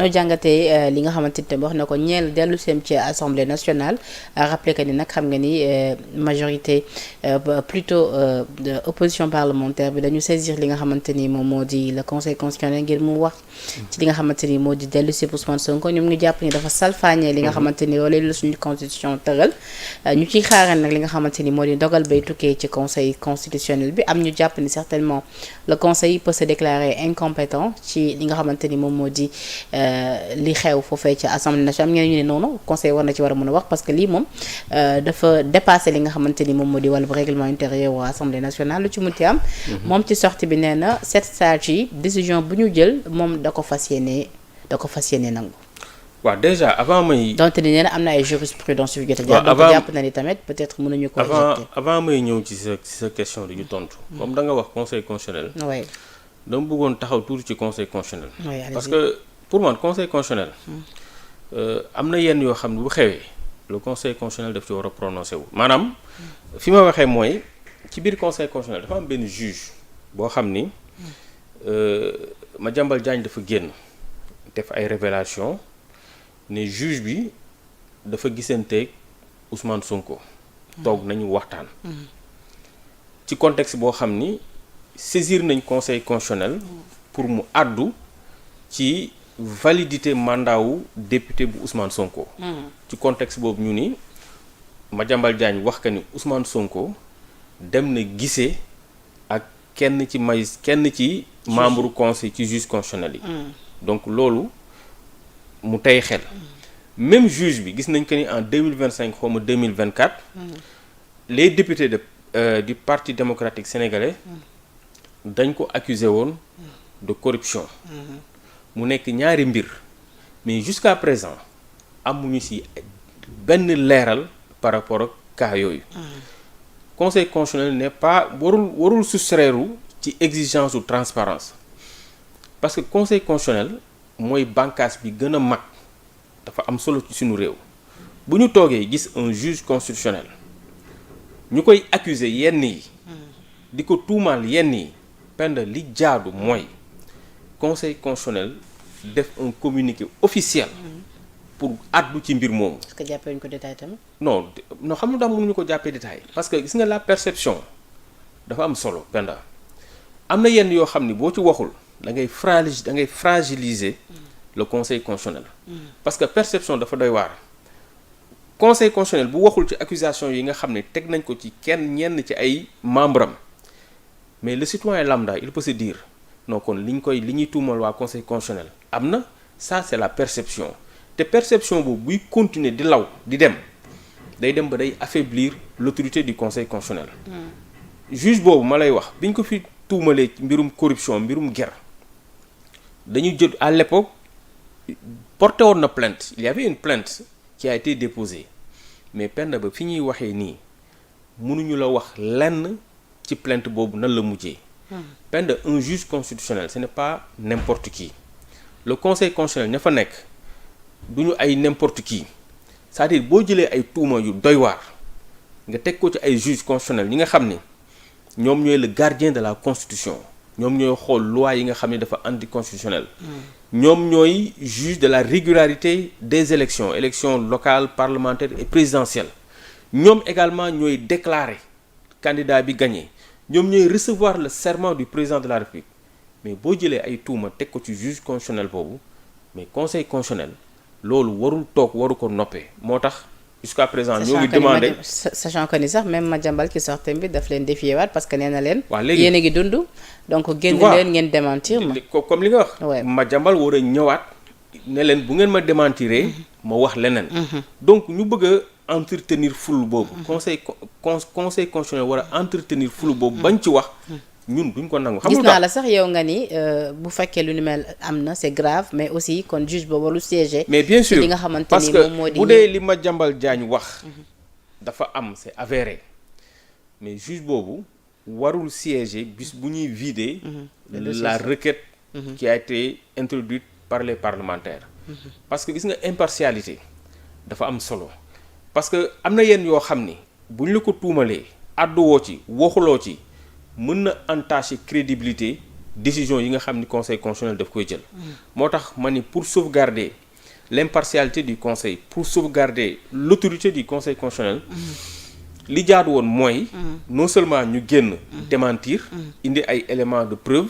noo jàngatee li nga xamante ni wax na ko ñeel dellu seem ci assemblée nationale rappelé que ni nag xam nga ni majorité plutôt opposition parlementaire bi dañu saisir li nga xamante ni moom moo di le conseil constitutionnel ngir mu wax ci li nga xamante ni moo di dellu si Ousmane Sonko ñoom ñu jàpp ni dafa salfaañee li nga xamante ni loolu la suñu constitution tëral ñu ciy xaaral nag li nga xamante ni moo di dogal bay tukkee ci conseil constitutionnel bi am ñu jàpp ni certainement le conseil peut se déclarer incompétent ci li nga xamante ni moom moo di li xew foofee ci assemblée nationale ñeneen ñu ne noonu conseil war na ci war a mën a wax parce que lii moom dafa dépassé li nga xamante ni moom moo di wàllu règlement intérieur waa assemblée nationale lu ci munti am moom ci sortie bi nee na cette sages yi décision bu ñu jël moom da ko fas yéene nangu. waaw déjà avant may. donte ni nee na am na ay jurisprudence yu jot a jaar. donc jàpp na ni tamit peut-être mënuñu ko. avant may ñëw ci sa question di ñu tontu. comme da nga wax conseil constitutionnel. oui. dama bëggoon taxaw tuuti ci conseil constitutionnel. oui parce que pour man conseil constitutionnel. am na yenn yoo xam ne bu xewee le conseil constitutionnel daf ci war a prononcé wu. maanaam fi ma waxee mooy ci biir conseil constitutionnel dafa am benn juge boo xam ni Madiambal Diagne dafa génn def ay révélation ne juge bi dafa gisanteeg Ousmane Sonko. toog nañu waxtaan. ci contexte boo xam ni saisir nañ conseil constitutionnel pour mu àddu ci validité mandat wu député bu Ousmane Sonko. ci contexte boobu ñu ni Madiambal Diagne wax ka ni Ousmane Sonko dem na gisee ak kenn ci membre conseil ci juge constitutionnel yi. donc loolu mu tey xel. même juge bi gis nañ que ni en 2025 xaw ma 2024. les députés du parti démocratique sénégalais. dañ ko accusé woon de corruption. mu nekk ñaari mbir mais jusqu'à présent amuñu ci benn leeral par rapport ak cas yooyu. conseil constitutionnel n'est pas warul soustraire ci exigence ou transparence parce que conseil constitutionnel mooy bànqaas bi gën a mag dafa am solo ci suñu réew bu ñu toogee gis un juge constitutionnel ñu koy accuser yenn yi di ko tuumaal yenn yi penda li jaadu mooy conseil constitutionnel def un communiqué officiel pour addu ci mbir moomu. est-ce que jàppee ñu ko détail tamit. non xam nga daal mënuñu ko jàppee détail parce que gis nga la perception dafa am solo penda am na yenn yoo xam ni boo ci waxul da ngay fragiliser le conseil constitutionnel. parce que perception dafa doy waar. conseil constitutionnel bu waxul ci accusation yi nga xam ne teg nañ ko ci ñenn ci ay membre am mais le citoyen lambda il peut se dire non kon li ñuy tuumal waa conseil constitutionnel am na ça c'est la perception te perception boobu buy continuer di law di dem day dem ba day affaiblir l'autorité du conseil constitutionnel. juge boobu ma lay wax biñ ko fi tuumalee mbirum corruption mbirum guerre dañu jot à l'époque porté woon na plainte il y avait une plainte qui a été déposée mais penn ba fi ñuy waxee nii mënuñu la wax lenn ci plainte boobu nan la mujjee. penn un juge constitutionnel ce n'est pas n'importe qui le conseil constitutionnel ña fa nekk duñu ay n'importe qui c'est-à-dire boo jëlee ay tuuma yu doy waar nga teg ko ci ay juge constitutionnel ñi nga xam ni ñoom ñooy le gardien de la constitution ñoom ñooy xool loi yi nga xam ne dafa anticonstitutionnel ñoom ñooy juge de la régularité des élections locales parlementaires et présidentielles ñoom également ñooy déclarer candidat bi gagné ñoom ñooy recevoir le serment du président de la République mais boo jëlee ay tuuma teg ko ci juge constitutionnel boobu mais conseil constitutionnel loolu waru ko noppee moo tax jusqu'à présent ñoo ngi demandé sachant que ni sax même Madiambal ci sortie bi daf leen défier waat parce que nee na leen léegi yéen a ngi dund donc génn leen ngeen démentir ma comme li nga wax Madiambal war a ñëwaat ne leen bu ngeen ma démentiree ma wax leneen donc ñu bëgg a entretenir flou boobu conseil constitutionnel war a entretenir flou boobu bañ ci wax ñun duñ ko nangu. xam gis naa la sax yow nga ni bu fekkee lu ni mel am na c'est grave mais aussi kon juge boobu waru siéger. mais bien sûr li nga xamante parce ni moom moo di que bu dee li Madiambal Diagne wax dafa am c'est avéré mais juge boobu warul siéger bis bu ñuy vider la requête qui a été introduite par les parlementaires parce que gis nga impartialité dafa am solo parce que am na yenn yoo xam ni buñ la ko tuumalee àdduwoo ci waxuloo ci mën na entacher crédibilité décision yi nga xam ni conseil constitutionnel daf koy jël. moo tax ma ni pour sauvegarder l'impartialité du conseil, pour sauvegarder l'autorité du conseil constitutionnel. li jaadu woon mooy. non seulement ñu génn démentir. indi ay éléments de preuve.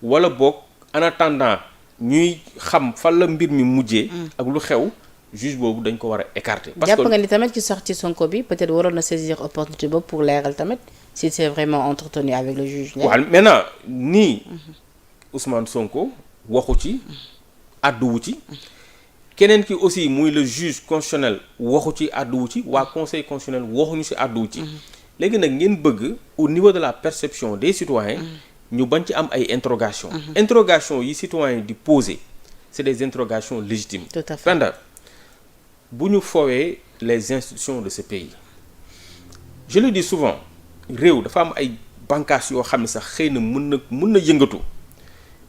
wala boog en attendant ñuy xam fan la mbir mi mujjee. ak lu xew. juge boobu dañ ko war a écarter. parce que jàpp nga ni tamit ci sortie Sonko bi peut-être waroon na saisir opportunité boobu pour leeral tamit si c'est vraiment entretenu avec le juge. waaw maintenant nii Ousmane Sonko waxu ci àdduwu ci keneen ki aussi muy le juge constitutionnel waxu ci àdduwu ci waa conseil constitutionnel waxuñu ci àdduwu ci. léegi nag ngeen bëgg au niveau de la perception des citoyens ñu bañ ci am ay interrogations. interrogations yi citoyens yi di poser c'est des interrogations légitimes. tout à fait Penda bu ñu foowee les institutions de ce pays je le dis souvent réew dafa am ay bànqaas yoo xam ne sax xëy na mën na yëngatu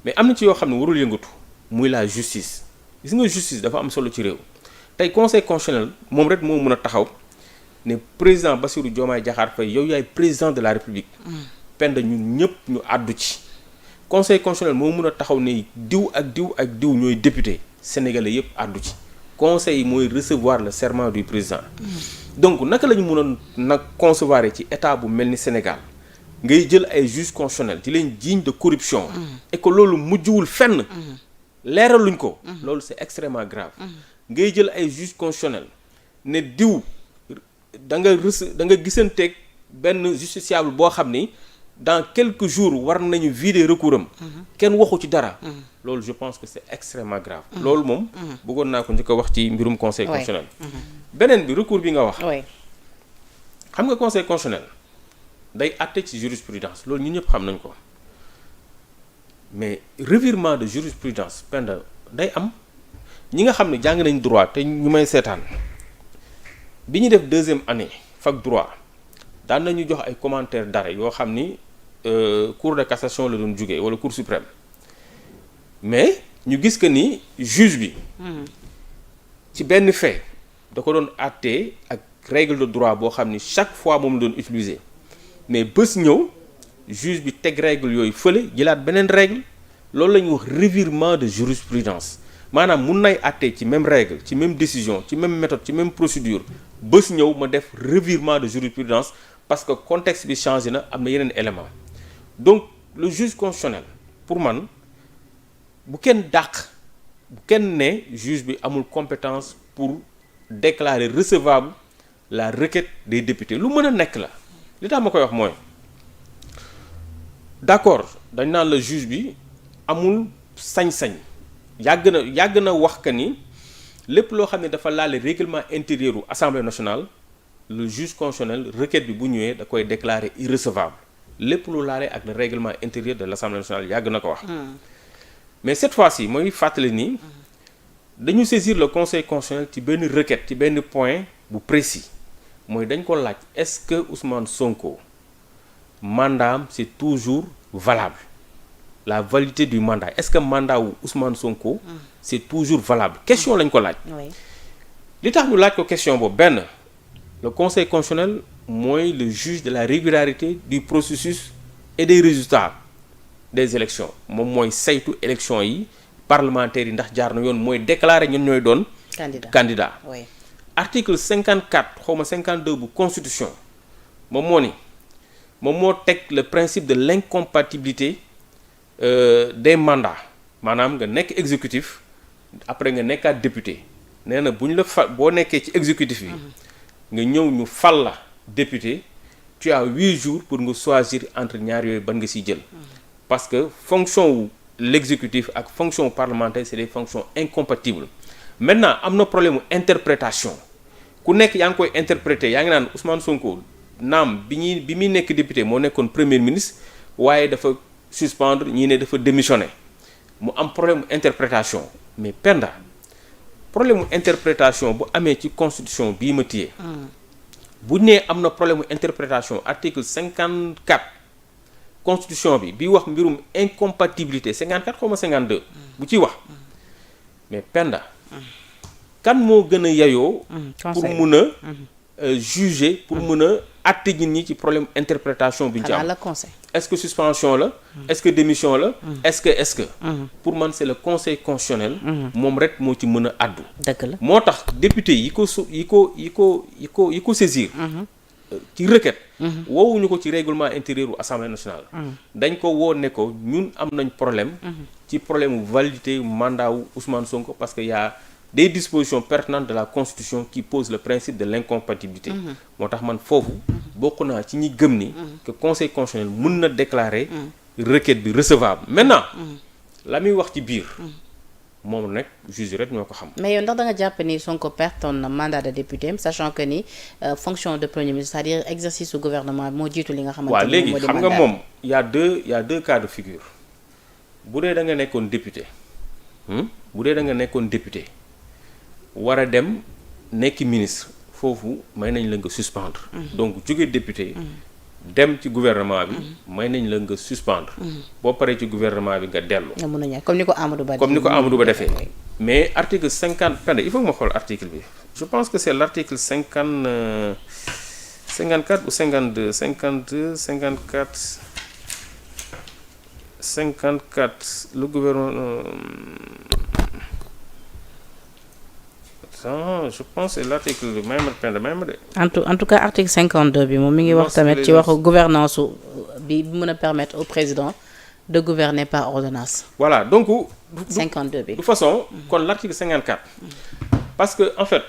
mais am na ci yoo xam ne warul yëngatu muy la justice gis nga justice dafa am solo ci réew tey conseil constitutionnel moom rek moo mën a taxaw ne président Bassirou Diomaye Diakhar Faye yow yaay président de la République. Penda ñun ñëpp ñu àddu ci conseil constitutionnel moo mën a taxaw ne diw ak diw ak diw ñooy député sénégalais yëpp àddu ci. conseil mooy recevoir le serment du président. donc naka la ñu mënoon nag concevoir ci état bu mel ni Sénégal ngay jël ay juges constitutionnels di leen jiiñ de corruption. et que loolu mujjuwul fenn. leeraluñ ko. loolu c'est extrêmement grave. ngay jël ay juges constitutionnels ne diw da nga gisanteeg benn justiciable boo xam ni dans quelques jours war nañu vider recours am. kenn waxu ci dara. loolu je pense que c'est extrêmement grave. loolu moom bëggoon naa ko njëkk a wax ci mbirum conseil constitutionnel. beneen bi recours bi nga wax. xam nga conseil constitutionnel day àtte ci jurisprudence loolu ñun ñëpp xam nañ ko mais revirement de jurisprudence Penda day am ñi nga xam ne jàng nañ droit te ñu may seetaan bi ñu def deuxième année fac droit daan nañu jox ay commentaires d'arrêt yoo xam ni cour de cassation la doon jugee wala cour suprême. mais ñu gis que ni juge bi ci benn fait da ko doon àttee ak règle de droit boo xam ni chaque fois moom la doon utiliser mais bés ñëw juge bi teg règle yooyu fële jëlaat beneen règle loolu la ñuy wax revirement de jurisprudence maanaam mun nay àttee ci même règle ci même décision ci même méthode ci même procédure bés ñëw ma def revirement de jurisprudence parce que contexte bi changé na am na yeneen élément donc le juge constitutionnel pour man bu kenn dàq bu kenn ne juge bi amul compétence pour déclarer recevable la requête des députés lu mën a nekk la li tax ma koy wax mooy d'accord dañ naan la juge bi amul sañ-sañ yàgg na wax que ni lépp loo xam ne dafa laale règlement intérieur u Assemblée nationale le juge constitutionnel requête bi bu ñëwee da koy déclarer irrecevable lépp lu laale ak le règlement intérieur de l'Assemblée nationale yàgg na ko wax. mais cette fois-ci mooy fàttali ni dañu saisir le conseil constitutionnel ci benn requête ci benn point bu précis mooy dañ ko laaj est-ce que Ousmane Sonko mandatam c'est toujours valable la validité du mandat est-ce que mandat wu Ousmane Sonko c'est toujours valable question lañ ko laaj. li tax ñu laaj ko question boobu benn le conseil constitutionnel mooy le juge de la régularité du processus et des résultats des élections moom mooy saytu élections yi parlementaires yi ndax jaar na yoon mooy déclarer ñun ñooy doon. candidat oui. article 54 xawma 52 bu constitution moom moo ni moom moo teg le principe de l'incompatibilité des mandats maanaam nga nekk exécutif après nga nekkaat député nee na bu ñu la boo nekkee ci exécutif bi nga ñëw ñu fal la député tu as 8 jours pour nga choisir entre ñaar yooyu ban nga siy jël parce que fonction wu l'exécutif ak fonction parlementaire c'est des fonctions incompatibles maintenant am na problème mu interprétation ku nekk yaa ngi koy interpréter yaa ngi naan Ousmane Sonko naam bi muy nekk député moo nekkoon premier ministre waaye dafa suspendre ñii ne dafa démissionner mu am problème interprétation mais Penda problème mu interprétation bu amee ci constitution bii ma téye bu nee am na problème mu interprétation article 54 constitution bi wax mbirum incompatibilité 54 xaw ma 52 bu ciy wax mais Penda kan moo gën a yayoo pour mun a juger pour mën a àtte nit ñi ci problème interprétation bi ñu ci am. la conseil. est-ce que suspension la. est-ce que démission la. est-ce que. pour man c'est le conseil constitutionnel. moom rek moo ci mën a àddu. dëgg la moo tax député yi ko saisir. ci requête. woowuñu ko ci règlement intérieur u assemblée nationale. dañ ko woo ne ko ñun am nañ problème. ci problème mu validité mandat wu Ousmane Sonko parce que y a des dispositions pertinentes de la constitution qui posent le principe de l'incompatibilité. moo tax man foofu bokk naa ci ñi gëm ni. que conseil constitutionnel mën na déclarer. requête bi recevable maintenant. la muy wax ci biir. moom nag juge rek ñoo ko xam. mais yow ndax da nga jàpp ni Sonko pertoon na mandat de député sachant que ni fonction de premier ministre c'est-à-dire exercice su gouvernement moo jiitu li nga xamante waaw ni léegi moo di xam nga mandat. moom y a deux cas de figure bu dee da nga nekkoon député bu dee da nga nekkoon député war a dem nekki ministre foofu may nañ la nga suspendre. donc jóge député. dem ci gouvernement bi. may nañ la nga suspendre. boo paree ci gouvernement bi nga dellu. nga mën a ñàkk comme ni ko Amadou Ba. defee. mais article 50 il faut que ma xool article bi je pense que c'est l'article 54 ou 52 54 le gouvernement je pense que c'est l'article même de. en tout cas article 52 bi moom mi ngi wax tamit ci waxu gouvernance bi mën a permettre au président de gouverner par ordonnance. voilà donc. 52 bi de façon kon l'article 54. parce que en fait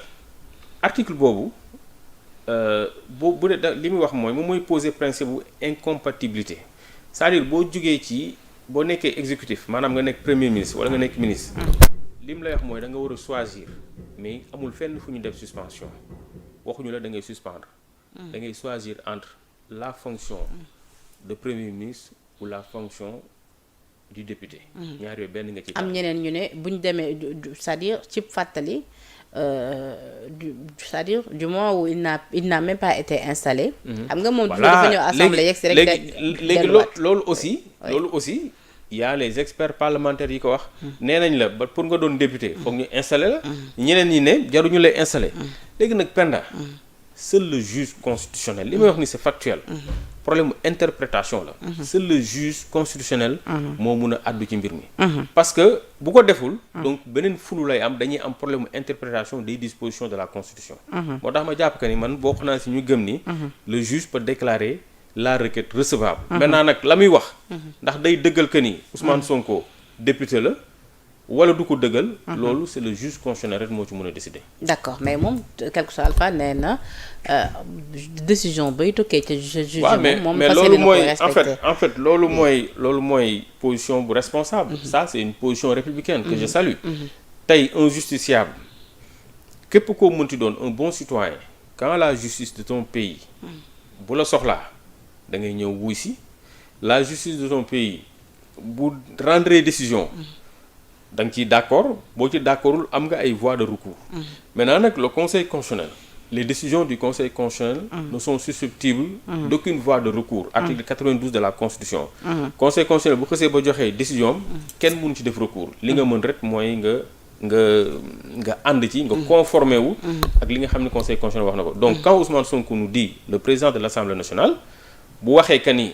article boobu bu dee li muy wax mooy moom mooy poser principe bu incompatibilité c'est-à-dire boo jugee boo nekkee exécutif maanaam nga nekk premier ministre wala nga nekk ministre. li mu lay wax mooy da nga war a choisir mais amul fenn fu ñu def suspension waxuñu la da ngay suspendre. da ngay choisir entre la fonction de premier ministre ou la fonction du député. ñaar yooyu benn nga ci. am ñeneen ñu ne bu ñu demee c'est-à-dire ci fàttali c'est-à-dire du moment où il n'a même pas été installé. xam nga moom dafa ñëw assemblée yegg si rek. léegi loolu aussi. loolu aussi. il y a les experts parlementaires yi ko wax. nee nañ la ba pour nga doon député foog ñu installé la. ñeneen ñi ne jaruñu lay installé. léegi nag Penda. seul le juge constitutionnel li may wax ni c'est factuel. problème mu interprétation la. seul le juge constitutionnel. moo mun a àddu ci mbir mi. parce que bu ko deful. donc beneen fulu lay am dañuy am problème mu interprétation des dispositions de la constitution. moo tax ma jàpp que ni man bokk naa si ñu gëm ni. le juge peut déclarer. la requête recevable. maintenant nag la muy wax. ndax day dëggal que ni Ousmane Sonko député la wala du ko dëggal. loolu c'est le juge constitutionnel rek moo ci mën a décider. d'accord mais moom quelque soit alpha nee na décision bay tukkee ca juge. moom mais loolu mooy en fait loolu mooy position bu responsable. ça c'est une position républicaine que je salue. tey un justiciable képp koo mënti doon un bon citoyen quand la justice de ton pays bu la soxlaa. da ngay ñëw wuy si la justice de ton pays bu rendre décision da nga ciy d'accord boo ci d'accordul am nga ay voies de recours. maintenant nag le conseil constitutionnel les décisions du conseil constitutionnel ne sont susceptibles d'aucune voie de recours. article 92 de la constitution. conseil constitutionnel bu xësee ba joxee décision kenn mënu ci def recours li nga mën rek mooy nga ànd ci nga conformé wu ak li nga xam ne conseil constitutionnel wax na ko donc quand Ousmane Sonko nous dit le président de l'Assemblée nationale bu waxee que ni